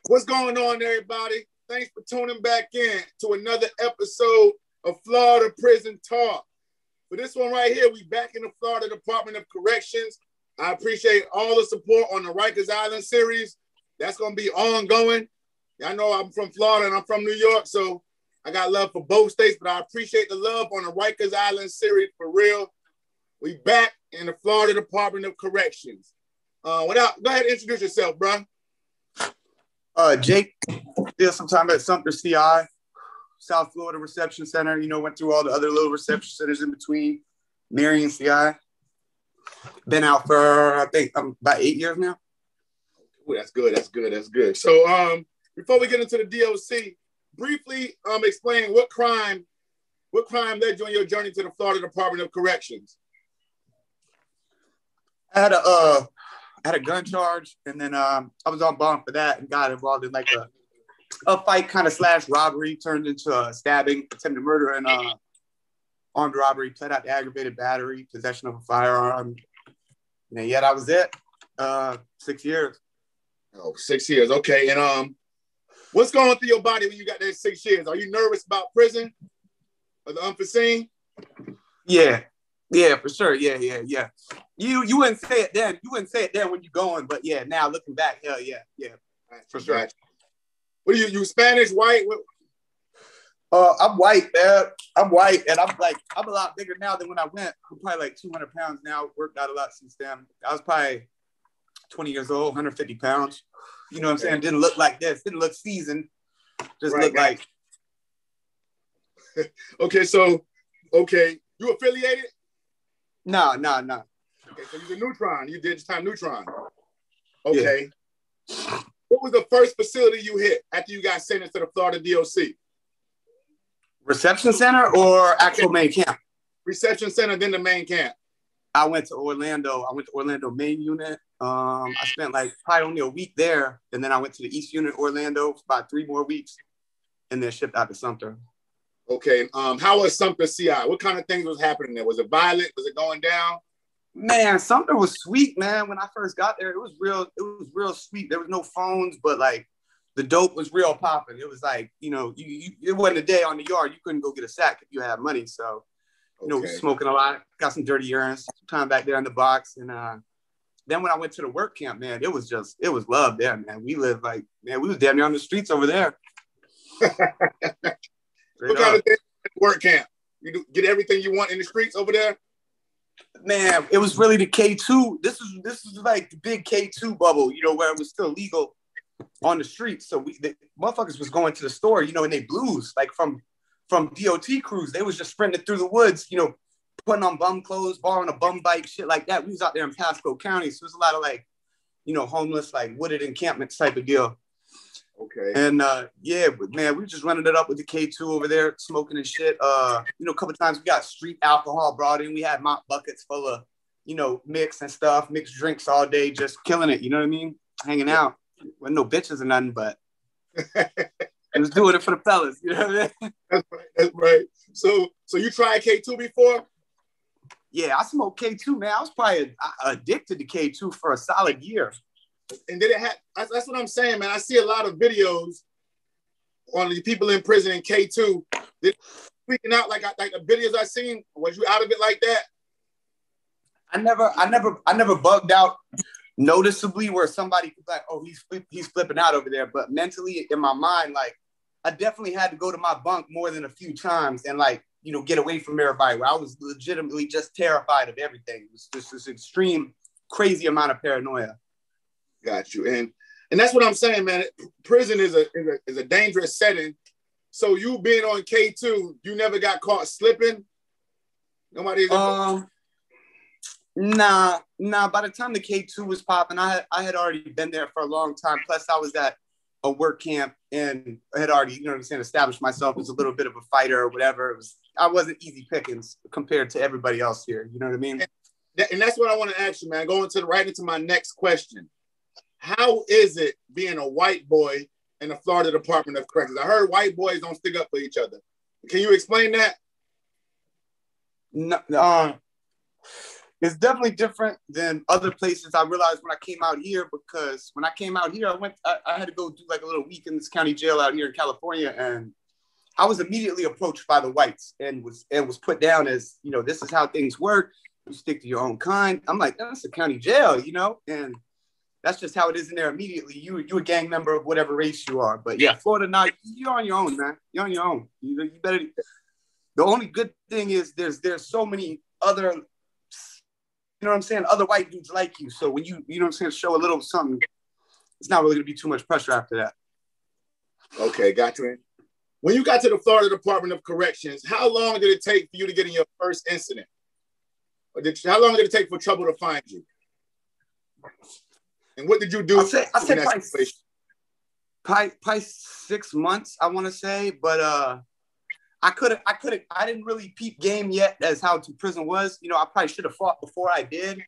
What's going on, everybody? Thanks for tuning back in to another episode of Florida Prison Talk. For this one right here, we back in the Florida Department of Corrections. I appreciate all the support on the Rikers Island series. That's going to be ongoing. I know I'm from Florida and I'm from New York, so I got love for both states, but I appreciate the love on the Rikers Island series for real. We back in the Florida Department of Corrections. Go ahead and introduce yourself, bro. Jake did some time at Sumter CI, South Florida Reception Center. Went through all the other little reception centers in between. Marion CI. Been out for, I think, about 8 years now. Ooh, that's good. So before we get into the DOC, briefly explain what crime led you on your journey to the Florida Department of Corrections. I had a gun charge, and then I was on bond for that and got involved in like a fight kind of / robbery, turned into a stabbing, attempted murder, and armed robbery, pled out the aggravated battery, possession of a firearm. And yeah, that was it. 6 years. Oh, 6 years. Okay. And what's going through your body when you got that 6 years? Are you nervous about prison or the unforeseen? Yeah, for sure. Yeah. You wouldn't say it then. You wouldn't say it then when you're going, but yeah, now looking back, hell yeah, for sure. Gotcha. What are you Spanish, white? I'm white, man. I'm white, and I'm a lot bigger now than when I went. I'm probably like 200 pounds now. Worked out a lot since then. I was probably 20 years old, 150 pounds. You know what I'm saying? Didn't look like this. Didn't look seasoned. Just right, looked like. Okay. You affiliated? No. Okay, so you're a Neutron. You did time Neutron. Okay. Yeah. What was the first facility you hit after you got sentenced to the Florida DOC? Reception center or actual main camp? Reception center, then the main camp. I went to Orlando. Main unit. I spent like probably only a week there, and then I went to the East unit, Orlando, for about 3 more weeks, and then shipped out to Sumter. Okay. How was Sumter CI? What kind of things was happening there? Was it violent? Was it going down? Man, Sumter was sweet, man. When I first got there, it was real sweet. There was no phones, but like the dope was real popping. It was like, it wasn't a day on the yard. You couldn't go get a sack if you had money. So, smoking a lot, got some dirty urines, time back there in the box. And then when I went to the work camp, man, it was love there, man. We lived we was damn near on the streets over there. What kind of thing at work camp? You get everything you want in the streets over there? Man, it was really the K2. This is like the big K2 bubble, where it was still legal on the streets. So the motherfuckers was going to the store, in they blues, like from DOT crews. They was just sprinting through the woods, putting on bum clothes, borrowing a bum bike, shit like that. We was out there in Pasco County. So it was a lot of homeless, wooded encampments type of deal. Okay. And but man, we just running it up with the K2 over there, smoking and shit. A couple of times we got street alcohol brought in. We had mop buckets full of, mix and stuff, mixed drinks all day, just killing it. You know what I mean? Hanging out. Wasn't no bitches or nothing, but I was doing it for the fellas. You know what I mean? That's right. So you tried K2 before? Yeah, I smoked K2, man. I was probably addicted to K2 for a solid year. And did it have? That's what I'm saying, man. I see a lot of videos on the people in prison in K2. Freaking out like the videos I seen. Was you out of it like that? I never bugged out noticeably where somebody could be like, oh, he's flipping out over there. But mentally in my mind, I definitely had to go to my bunk more than a few times and get away from everybody. Where I was legitimately just terrified of everything. It was just this extreme, crazy amount of paranoia. Got you. And that's what I'm saying, man. Prison is a dangerous setting. So you being on K2, you never got caught slipping? Nobody? Nah. By the time the K2 was popping, I had already been there for a long time. Plus, I was at a work camp and I had already, established myself as a little bit of a fighter or whatever. I wasn't easy pickings compared to everybody else here. You know what I mean? And that's what I want to ask you, man. Going right into my next question. How is it being a white boy in the Florida Department of Corrections? I heard white boys don't stick up for each other. Can you explain that? No, It's definitely different than other places. I realized when I came out here, because when I came out here, I had to go do like a little week in this county jail out here in California, and I was immediately approached by the whites and was put down as, you know, this is how things work. You stick to your own kind. I'm like, that's a county jail, you know, and that's just how it is in there immediately. You a gang member of whatever race you are. But yeah, Florida, now you're on your own, man. You're on your own. You better. The only good thing is there's so many other, you know what I'm saying, other white dudes like you. So when you know what I'm saying, show a little something, it's not really gonna be too much pressure after that. Okay, got you. When you got to the Florida Department of Corrections, how long did it take for you to get in your first incident? Or how long did it take for trouble to find you? And what did you do? I said probably 6 months, I want to say, but I didn't really peep game yet as how to prison was. You know, I probably should have fought before I did,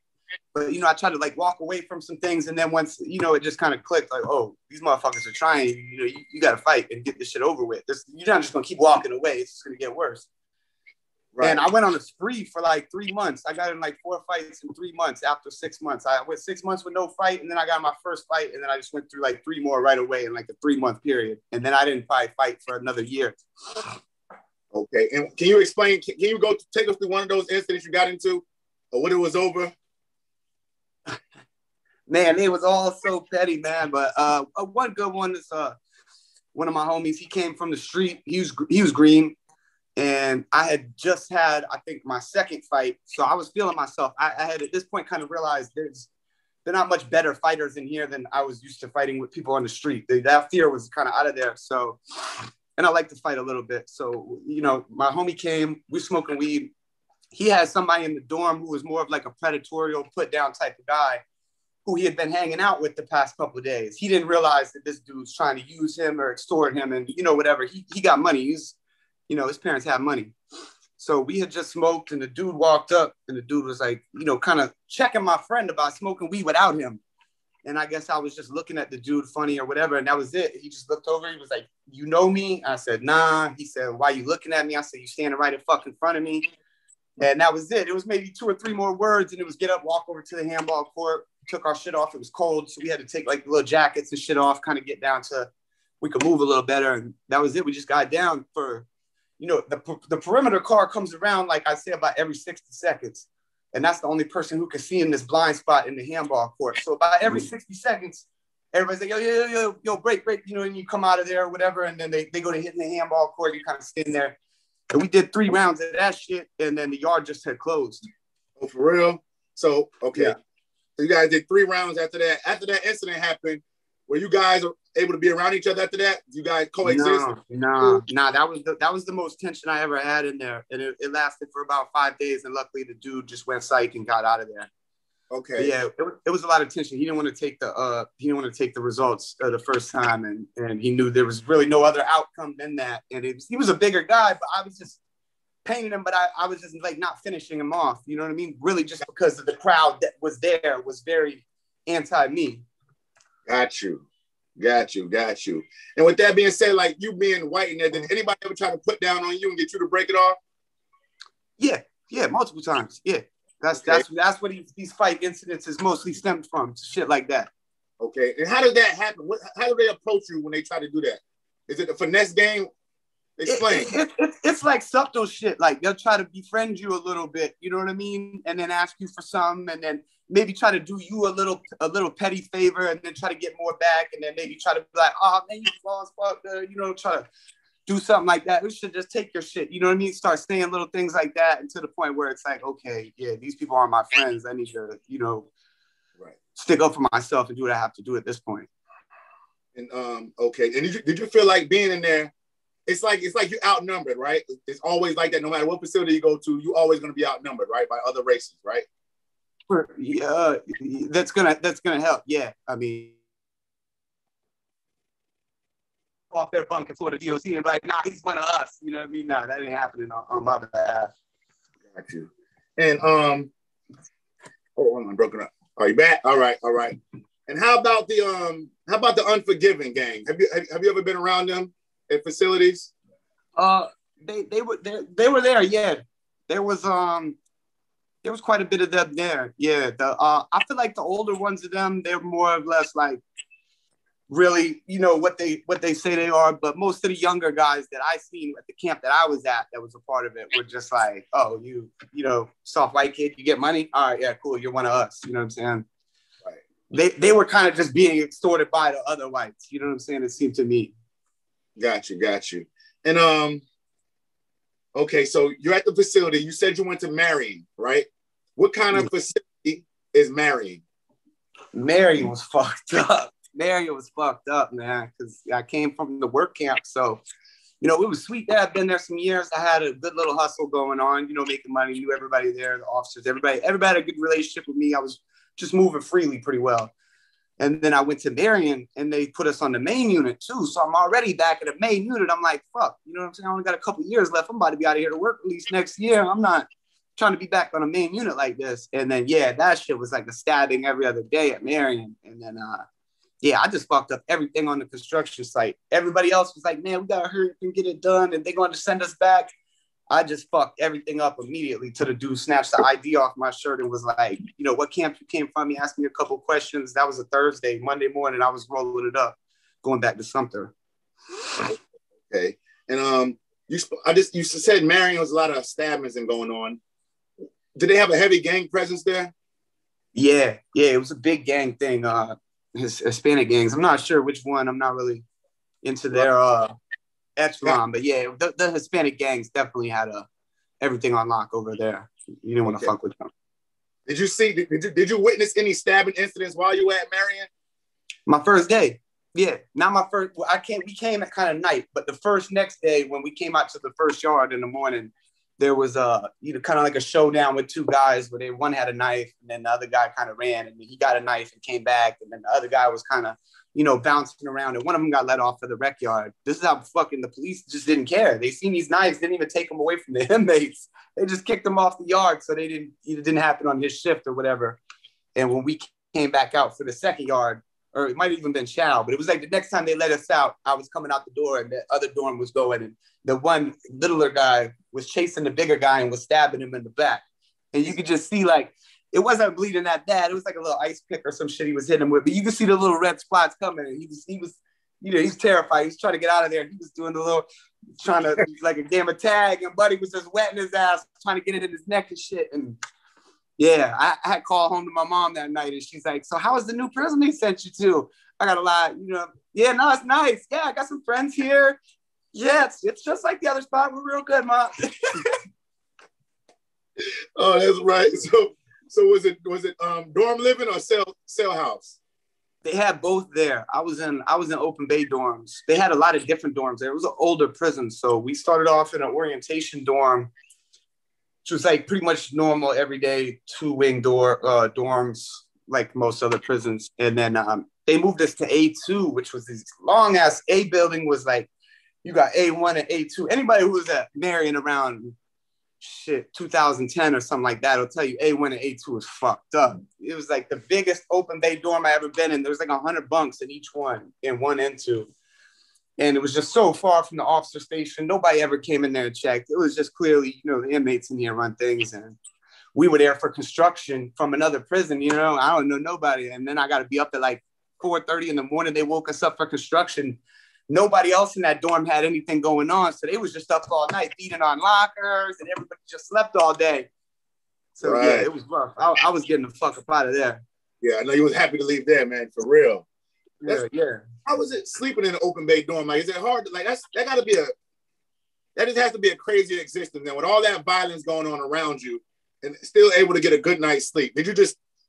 but you know, I tried to like walk away from some things, and then once, you know, it just kind of clicked, like, oh, these motherfuckers are trying. You know, you got to fight and get this shit over with. You're not just gonna keep walking away. It's just gonna get worse. Right. And I went on a spree for like 3 months. I got in like 4 fights in 3 months. After 6 months, I went 6 months with no fight, and then I got my first fight, and then I just went through like 3 more right away in like a 3-month period, and then I didn't probably fight for another year. Okay, and can you explain? Can you go take us through one of those incidents you got into, or what it was over? Man, it was all so petty, man. But one good one is one of my homies. He came from the street. He was green. And I had just had, I think, my second fight. So I was feeling myself. I had at this point kind of realized they're not much better fighters in here than I was used to fighting with people on the street. That fear was kind of out of there. So, and I like to fight a little bit. So, you know, my homie came, we smoking weed. He had somebody in the dorm who was more of like a predatorial put down type of guy who he had been hanging out with the past couple of days. He didn't realize that this dude's trying to use him or extort him and, you know, whatever. He got money. You know, his parents have money. So we had just smoked, and the dude walked up, and the dude was like, you know, kind of checking my friend about smoking weed without him. And I guess I was just looking at the dude funny or whatever, and that was it. He just looked over. He was like, you know me? I said, nah. He said, why you looking at me? I said, you standing right in fucking front of me. And that was it. It was maybe 2 or 3 more words, and it was get up, walk over to the handball court, took our shit off. It was cold, so we had to take like little jackets and shit off, kind of get down to we could move a little better. And that was it. We just got down for, you know, the perimeter car comes around, like I say, about every 60 seconds. And that's the only person who can see in this blind spot in the handball court. So about every 60 seconds, everybody's like, yo, break, you know, and you come out of there or whatever. And then they go to hitting the handball court. You kind of stand there. And we did 3 rounds of that shit. And then the yard just had closed. Oh, for real? So, okay. Yeah. So you guys did 3 rounds after that. After that incident happened, were you guys able to be around each other after that? You guys coexist? No. That was the most tension I ever had in there, and it lasted for about 5 days. And luckily, the dude just went psych and got out of there. Okay. But yeah, it was a lot of tension. He didn't want to take the results the first time, and he knew there was really no other outcome than that. And he was a bigger guy, but I was just painting him, but I was just like not finishing him off. You know what I mean? Really, just because of the crowd that was there was very anti-me. Got you. And with that being said, like you being white in there, did anybody ever try to put down on you and get you to break it off? Yeah, multiple times. Yeah, that's what these fight incidents is mostly stemmed from, shit like that. Okay, and how did that happen? How do they approach you when they try to do that? Is it a finesse game? Explain. It's like subtle shit. Like they'll try to befriend you a little bit, you know what I mean, and then ask you for some, and then maybe try to do you a little petty favor, and then try to get more back, and then maybe try to be like, oh man, you fall as fuck, you know, try to do something like that. We should just take your shit, you know what I mean? Start saying little things like that, and to the point where it's like, okay, yeah, these people are my friends. I need to, you know, stick up for myself and do what I have to do at this point. And okay, and did you feel like being in there? It's like you're outnumbered, right? It's always like that. No matter what facility you go to, you're always going to be outnumbered, right, by other races, right? Yeah, that's gonna help. Yeah, I mean, off their bunk in Florida DOC and be like, nah, he's one of us. You know what I mean? Nah, that ain't happening on my behalf. Got you. And I'm broken up. Are you back? All right. And how about the Unforgiving gang? Have you ever been around them at facilities? They were there. Yeah, there was there was quite a bit of them there. Yeah, I feel like the older ones of them, they're more or less like really, you know, what they say they are. But most of the younger guys that I seen at the camp that I was at, that was a part of it, were just like, oh, you know, soft white kid, you get money. All right, yeah, cool, you're one of us. You know what I'm saying? Right. They were kind of just being extorted by the other whites. You know what I'm saying? It seemed to me. Got you. And okay, so you're at the facility. You said you went to Marion, right? What kind of facility is Marion? Marion was fucked up. Marion was fucked up, man, because I came from the work camp. So, you know, it was sweet that I've been there some years. I had a good little hustle going on, you know, making money, knew everybody there, the officers, everybody had a good relationship with me. I was just moving freely pretty well. And then I went to Marion and they put us on the main unit too. So I'm already back in the main unit. I'm like, fuck, you know what I'm saying? I only got a couple of years left. I'm about to be out of here to work at least next year. I'm not trying to be back on a main unit like this. And then, yeah, that shit was like a stabbing every other day at Marion. And then, yeah, I just fucked up everything on the construction site. Everybody else was like, man, we got to hurry and get it done. And they're going to send us back. I just fucked everything up immediately till the dude snatched the ID off my shirt and was like, you know, what camp you came from? He asked me a couple questions. That was a Thursday. Monday morning, I was rolling it up, going back to Sumter. Okay. And you said Marion was a lot of stabbings and going on. Did they have a heavy gang presence there? Yeah, it was a big gang thing. Hispanic gangs. I'm not sure which one. I'm not really into their echelon, but yeah, the Hispanic gangs definitely had everything on lock over there. You didn't want to fuck with them. Did you witness any stabbing incidents while you were at Marion? My first day. Yeah, not my first. Well, we came at kind of night, but the next day when we came out to the first yard in the morning, there was kind of like a showdown with two guys where one had a knife and then the other guy kind of ran and he got a knife and came back and then the other guy was kind of, you know, bouncing around and one of them got let off for the rec yard. This is how fucking the police just didn't care. They seen these knives, didn't even take them away from the inmates. They just kicked them off the yard. So it didn't happen on his shift or whatever. And when we came back out for the second yard, or it might have even been chow, but it was like the next time they let us out, I was coming out the door and the other dorm was going and the one littler guy was chasing the bigger guy and was stabbing him in the back. And you could just see like, it wasn't bleeding that bad. It was like a little ice pick or some shit he was hitting him with, but you could see the little red spots coming. And he was, you know, he's terrified. He's trying to get out of there. He was doing trying to like a game of tag and Buddy was just wetting his ass, trying to get it in his neck and shit. And yeah, I had called home to my mom that night and she's like, so how was the new prison they sent you to? I got a lot, you know, yeah, no, it's nice. Yeah, I got some friends here. Yeah, it's just like the other spot. We're real good, Mom. Oh, that's right. So was it dorm living or cell house? They had both there. I was in open bay dorms. They had a lot of different dorms there. It was an older prison. So we started off in an orientation dorm, which was like pretty much normal everyday two-wing dorms, like most other prisons. And then they moved us to A2, which was this long ass A building was like, you got A1 and A2. Anybody who was at Marion around 2010 or something like that, will tell you A1 and A2 was fucked up. It was like the biggest open bay dorm I ever been in. There was like 100 bunks in each one, in 1 and 2. And it was just so far from the officer station. Nobody ever came in there and checked. It was just clearly, you know, the inmates in here run things. And we were there for construction from another prison, you know. I don't know nobody. And then I got to be up at like 4:30 in the morning. They woke us up for construction. Nobody else in that dorm had anything going on. So they was just up all night beating on lockers and everybody just slept all day. So right. Yeah, it was rough. I was getting the fuck up out of there. Yeah, I know you was happy to leave there, man, for real. Yeah. How was it sleeping in an open bay dorm? Like, is it hard to, like, that just has to be a crazy existence. And with all that violence going on around you and still able to get a good night's sleep.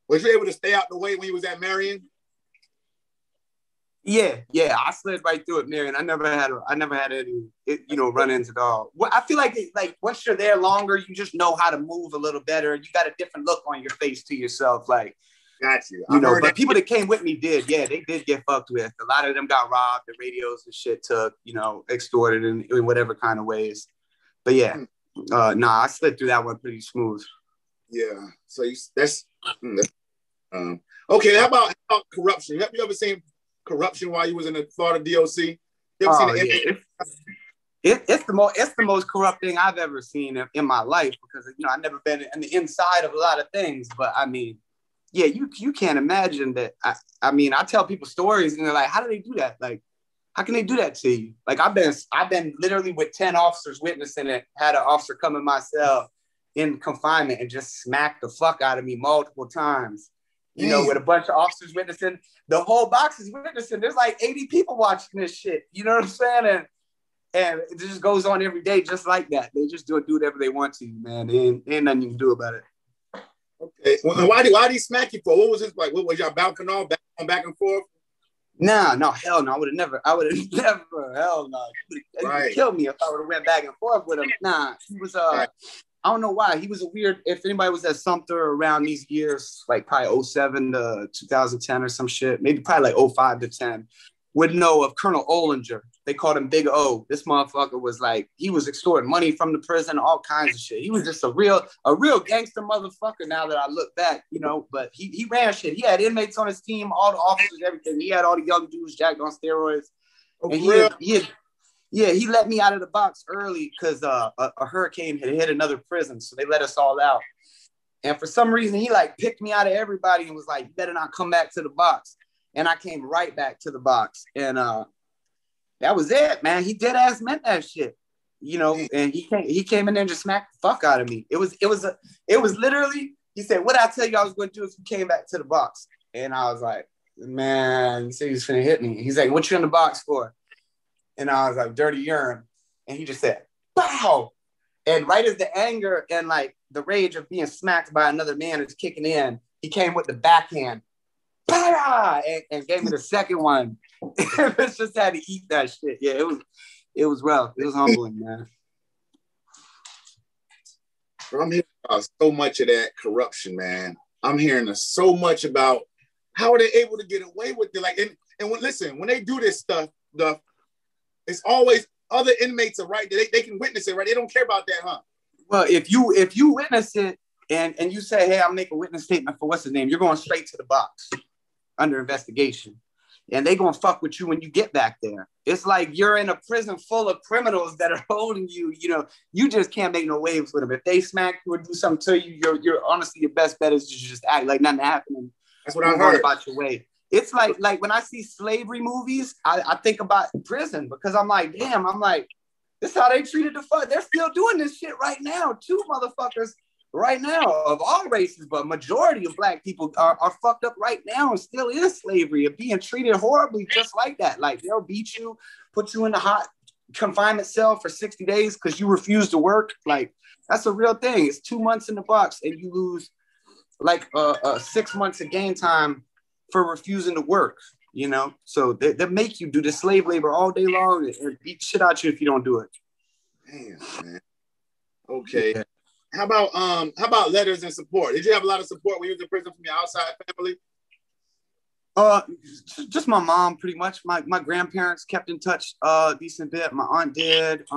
Was you able to stay out the way when you was at Marion? Yeah, I slid right through it, Marion. I never had any, you know, run-ins at all. Well, I feel like once you're there longer, you just know how to move a little better. You got a different look on your face to yourself, like. Got you. You know, but people that came with me did. Yeah, they did get fucked with. A lot of them got robbed. The radios and shit took, you know, extorted in whatever kind of ways. But yeah, I slid through that one pretty smooth. Yeah. So that's okay. How about corruption? Have you ever seen corruption while you was in the Florida DOC? You ever seen the It's the most corrupt thing I've ever seen in my life, because I've never been in the inside of a lot of things, but I mean, yeah, you can't imagine that. I mean, I tell people stories and they're like, how do they do that? Like, how can they do that to you? Like, I've been literally with 10 officers witnessing it. Had an officer come in my cell in confinement and just smack the fuck out of me multiple times. With a bunch of officers witnessing, the whole box is witnessing. There's like 80 people watching this shit. You know what I'm saying? And it just goes on every day, just like that. They just do whatever they want to, man. Ain't nothing you can do about it. Okay. Well, why did he smack you for? What was this like? What was y'all bouncing off, back and forth? Nah, no, hell no. I would have never, hell no. He would have killed me if I would have went back and forth with him. Nah, he was, I don't know why. He was a weird, if anybody was at Sumter around these years, like probably 07 to 2010 or some shit, maybe probably like 05 to 10, would know of Colonel Olinger. They called him Big O. This motherfucker was like, he was extorting money from the prison, all kinds of shit. He was just a real gangster motherfucker now that I look back, but he ran shit. He had inmates on his team, all the officers, everything. He had all the young dudes jacked on steroids. Oh, and he let me out of the box early because a hurricane had hit another prison. So they let us all out. And for some reason, he like picked me out of everybody and was like, you better not come back to the box. And I came right back to the box. And that was it, man. He dead ass meant that shit, and he came in there and just smacked the fuck out of me. It was literally, he said, what I tell you I was going to do if you came back to the box? And I was like, man, he said he was finna hit me. He's like, what you in the box for? And I was like, dirty urine. And he just said, pow. And right as the anger and like the rage of being smacked by another man is kicking in, he came with the backhand. And gave me the second one. It's just had to eat that shit. Yeah, it was rough. It was humbling, man. I'm hearing about so much of that corruption, man. I'm hearing so much about how are they able to get away with it. Like, and when they do this stuff, it's always other inmates are right. They can witness it, right? They don't care about that, huh? Well, if you witness it and you say, hey, I'll make a witness statement for what's his name, you're going straight to the box under investigation. And they gonna fuck with you when you get back there. It's like you're in a prison full of criminals that are holding you. You just can't make no waves with them. If they smack you or do something to you, you're honestly, your best bet is to just act like nothing happened. That's what I heard about your way. It's like when I see slavery movies, I think about prison because I'm like, damn, this is how they treated the fuck. They're still doing this shit right now. Two motherfuckers right now of all races, but majority of black people are fucked up right now and still in slavery and being treated horribly just like that. Like they'll beat you, put you in the hot confinement cell for 60 days because you refuse to work. Like that's a real thing. It's 2 months in the box and you lose like 6 months of game time for refusing to work, So they make you do the slave labor all day long and beat shit out you if you don't do it. Damn, man. Okay. Yeah. How about letters and support? Did you have a lot of support when you was in prison from your outside family? Just my mom, pretty much. My grandparents kept in touch a decent bit. My aunt did.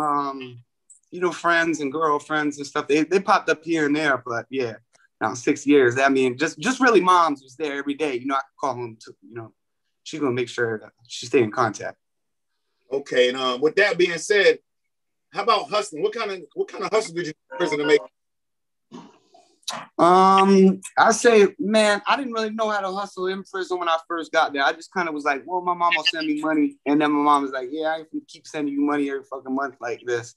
Friends and girlfriends and stuff. They popped up here and there, but yeah, now 6 years. I mean, just really moms was there every day. I could call them to, she's gonna make sure that she stay in contact. Okay, and with that being said, how about hustling? What kind of hustle did you in prison to make? I say, man, I didn't really know how to hustle in prison when I first got there. I just kind of was like, well, my mom will send me money. And then my mom was like, yeah, I keep sending you money every fucking month like this.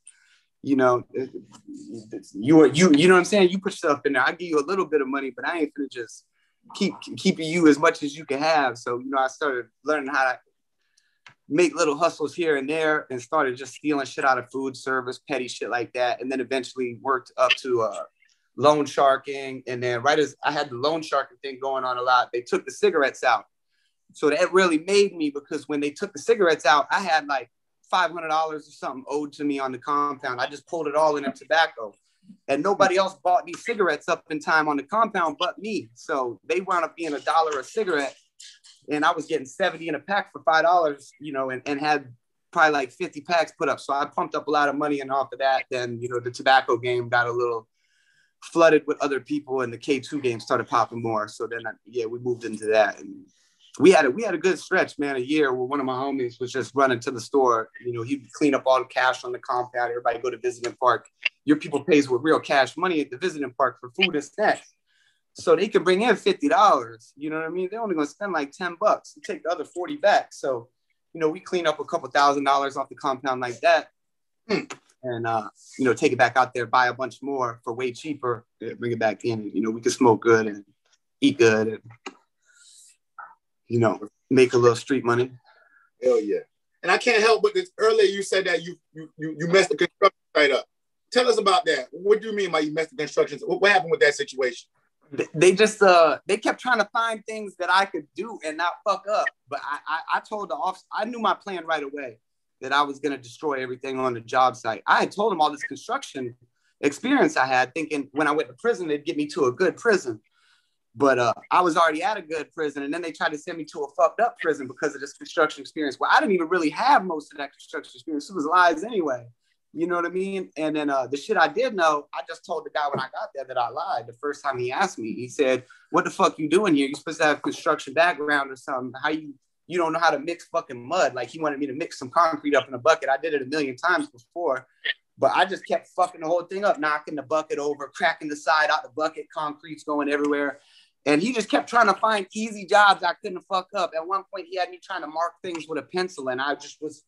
You know what I'm saying? You put yourself in there. I give you a little bit of money, but I ain't gonna just keeping you as much as you can have. So, I started learning how to make little hustles here and there and started just stealing shit out of food service, petty shit like that. And then eventually worked up to loan sharking. And then right as I had the loan sharking thing going on a lot, they took the cigarettes out. So that really made me, because when they took the cigarettes out, I had like $500 or something owed to me on the compound. I just pulled it all in tobacco. And nobody else bought these cigarettes up in time on the compound but me. So they wound up being $1 a cigarette. And I was getting 70 in a pack for $5, and had probably like 50 packs put up. So I pumped up a lot of money. And off of that, then, the tobacco game got a little flooded with other people and the K2 game started popping more. So then, we moved into that. And we had a good stretch, man, a year where one of my homies was just running to the store. You know, he'd clean up all the cash on the compound. Everybody go to visiting park. Your people pays with real cash money at the visiting park for food and snacks. So they can bring in $50. You know what I mean? They're only going to spend like $10 and take the other 40 back. So, you know, we clean up a couple $1,000s off the compound like that. And, you know, take it back out there, buy a bunch more for way cheaper, bring it back in. You know, we can smoke good and eat good and, you know, make a little street money. Hell yeah. And I can't help but this, earlier you said that you messed the construction site up. Tell us about that. What do you mean by you messed the construction? What happened with that situation? They just they kept trying to find things that I could do and not fuck up. But I told the officer, I knew my plan right away, that I was going to destroy everything on the job site. I had told them all this construction experience I had, thinking when I went to prison, they'd get me to a good prison. But I was already at a good prison, and then they tried to send me to a fucked up prison because of this construction experience. Well, I didn't even really have most of that construction experience. It was lies anyway. You know what I mean? And then the shit I did know, I just told the guy when I got there that I lied. The first time he asked me, he said, "What the fuck you doing here? You're supposed to have construction background or something. How you don't know how to mix fucking mud?" Like, he wanted me to mix some concrete up in a bucket. I did it a million times before, but I just kept fucking the whole thing up, knocking the bucket over, cracking the side out the bucket, concrete's going everywhere. And he just kept trying to find easy jobs I couldn't fuck up. At one point, he had me trying to mark things with a pencil, and I just was,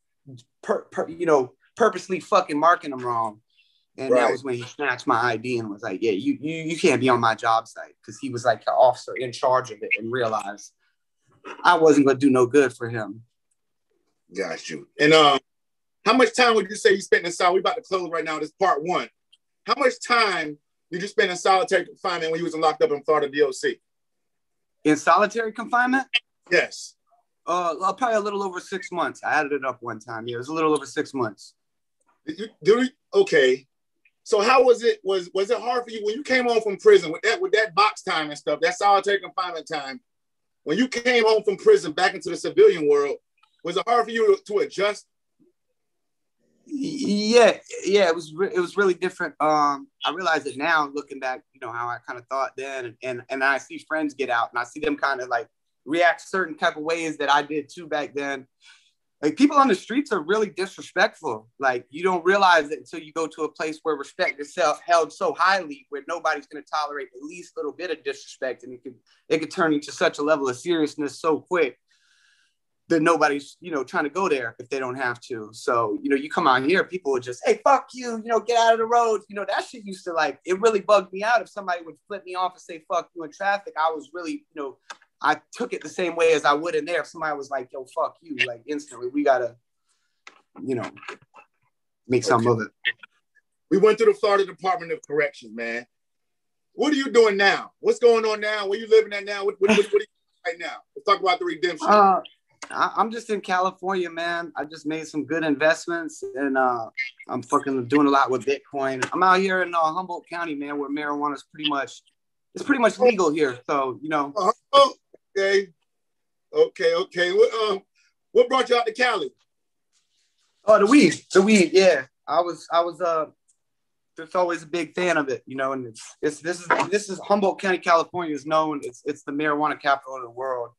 purposely fucking marking them wrong. And That was when he snatched my ID and was like, "Yeah, you can't be on my job site," because he was like the officer in charge of it and realized I wasn't going to do no good for him. Got you. And how much time would you say you spent in solitary? We're about to close right now. This part one. How much time did you spend in solitary confinement when you was locked up in Florida DOC? In solitary confinement? Yes. Probably a little over 6 months. I added it up one time. Yeah, it was a little over 6 months. Okay. So how was it? Was it hard for you when you came home from prison with that box time and stuff, that solitary confinement time? When you came home from prison back into the civilian world, was it hard for you to adjust? Yeah, it was really different. I realize it now, looking back, you know, how I kind of thought then, and I see friends get out, and I see them kind of like react certain type of ways that I did too back then. Like, people on the streets are really disrespectful. Like, you don't realize it until you go to a place where respect is held so highly, where nobody's going to tolerate the least little bit of disrespect, and it could turn into such a level of seriousness so quick that nobody's, you know, trying to go there if they don't have to. So, you know, you come out here, people would just, "Hey, fuck you, you know, get out of the road." You know, that shit used to, like, it really bugged me out if somebody would flip me off and say, "Fuck you" in traffic. I was really, you know, I took it the same way as I would in there. If somebody was like, "Yo, fuck you," like, instantly, we gotta, you know, make something of it. We went through the Florida Department of Corrections, man. What are you doing now? What's going on now? Where you living at now? What are you doing right now? Let's talk about the redemption. I'm just in California, man. I just made some good investments, and I'm fucking doing a lot with Bitcoin. I'm out here in Humboldt County, man, where marijuana is pretty much legal here. So, you know. Okay. What brought you out to Cali? Oh, the weed. Yeah, I was just always a big fan of it, you know. And this is Humboldt County, California is known. It's the marijuana capital of the world.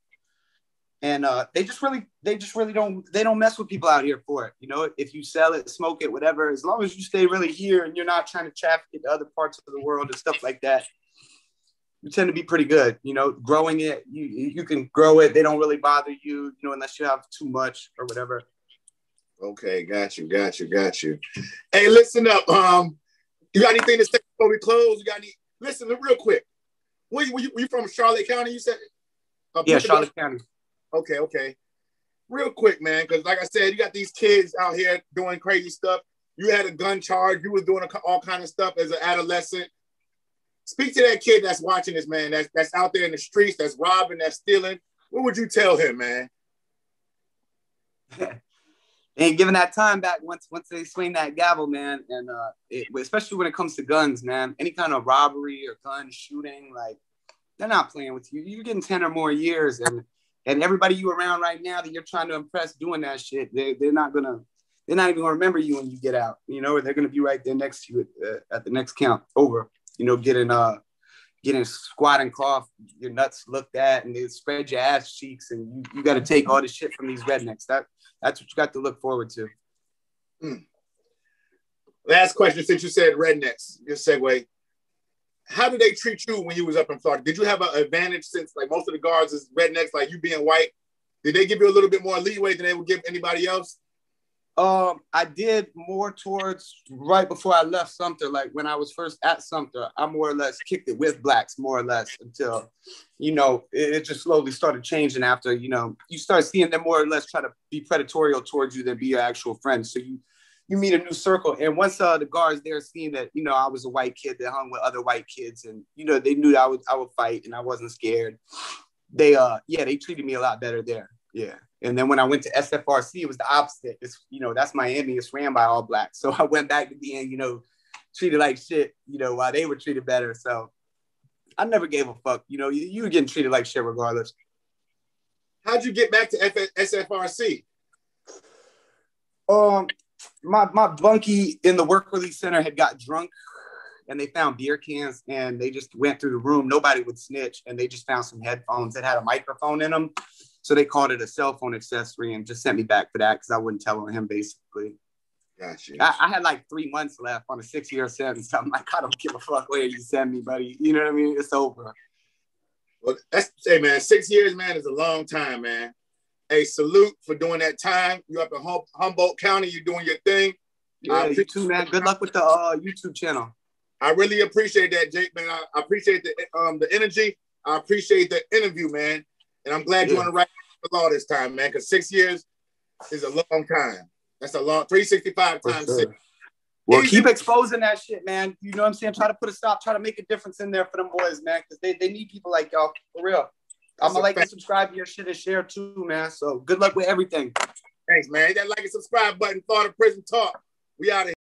And they just really don't mess with people out here for it. You know, if you sell it, smoke it, whatever, as long as you stay really here and you're not trying to traffic it to other parts of the world and stuff like that, you tend to be pretty good. You know, growing it, you can grow it. They don't really bother you, you know, unless you have too much or whatever. Okay, got you. Hey, listen up. You got anything to say before we close? Listen, real quick. Were you from Charlotte County, you said? Yeah, Charlotte County. Okay. Real quick, man, because like I said, you got these kids out here doing crazy stuff. You had a gun charge. You was doing all kind of stuff as an adolescent. Speak to that kid that's watching this, man, that's out there in the streets, that's robbing, that's stealing. What would you tell him, man? Ain't giving that time back once they swing that gavel, man. And especially when it comes to guns, man. Any kind of robbery or gun shooting, like, they're not playing with you. You're getting 10 or more years, and everybody you around right now that you're trying to impress doing that shit, they're not even gonna remember you when you get out, you know, or they're gonna be right there next to you at the next count over, you know, getting getting squat and cough, your nuts looked at, and they spread your ass cheeks, and you got to take all the shit from these rednecks. That's what you got to look forward to. Last question, since you said rednecks, your segue. How did they treat you when you was up in Florida? Did you have an advantage since like most of the guards is rednecks, like you being white? Did they give you a little bit more leeway than they would give anybody else? I did more towards right before I left Sumter. Like when I was first at Sumter, I more or less kicked it with blacks, more or less, until, it just slowly started changing after, you start seeing them more or less try to be predatorial towards you than be your actual friends. So you meet a new circle. And once the guards there seeing that, I was a white kid that hung with other white kids, and, they knew that I would fight and I wasn't scared. They treated me a lot better there. Yeah. And then when I went to SFRC, it was the opposite. It's, that's Miami. It's ran by all blacks. So I went back to being, treated like shit, while they were treated better. So I never gave a fuck. You were getting treated like shit regardless. How'd you get back to SFRC? My bunkie in the work release center had got drunk, and they found beer cans, and they just went through the room. Nobody would snitch, and they just found some headphones that had a microphone in them. So they called it a cell phone accessory and just sent me back for that because I wouldn't tell on him, basically. Gotcha. I had like 3 months left on a 6-year sentence. I'm like, I don't give a fuck where you send me, buddy. You know what I mean? It's over. Well, hey, man, 6 years, man, is a long time, man. Hey, salute for doing that time. You up in Humboldt County, you're doing your thing. Yeah, you too, man. Good luck with the YouTube channel. I really appreciate that, Jake, man. I appreciate the energy. I appreciate the interview, man. And I'm glad you're on the right law this time, man, because 6 years is a long time. That's a long 365 times sure. 6. Well, keep exposing that shit, man. You know what I'm saying? Try to put a stop, try to make a difference in there for them boys, man, because they need people like y'all, for real. I'm going to like and subscribe to your shit and share too, man. So good luck with everything. Thanks, man. Hit that like and subscribe button. Florida Prison Talk. We out of here.